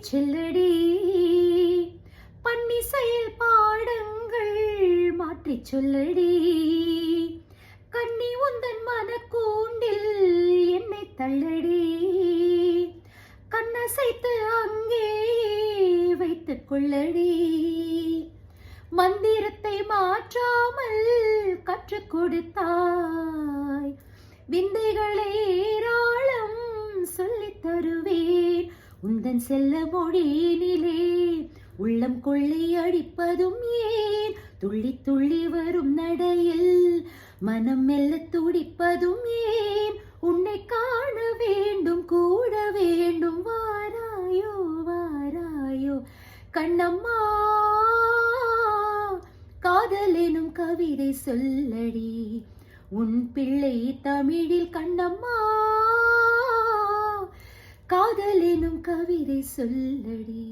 செல்லடி பன்னிசையில் பாடங்கள் மாற்றி சொல்லடி கண்ணி உந்தன் மனக்கூண்டில் என்னை தள்ளடி கண்ணசைத்து அங்கே வைத்துக் கொள்ளடி மந்திரத்தை மாற்றாமல் கற்றுக் கொடுத்தாய் விந்தைகளை ஏராளம் சொல்லித் தருவேன் உந்தன் செல்ல மொழியினிலே உள்ளம் கொள்ளை அடிப்பதும் ஏன் துள்ளி துள்ளி வரும் நடையில் மனம் மெல்ல துடிப்பதும் ஏன் உன்னை காண வேண்டும் கூட வேண்டும் வாராயோ வாராயோ கண்ணம்மா காதல் எனும் கவிதை சொல்லடி உன் பிள்ளை தமிழில் கண்ணம்மா காதல் எனும் கவிதை சொல்லடி.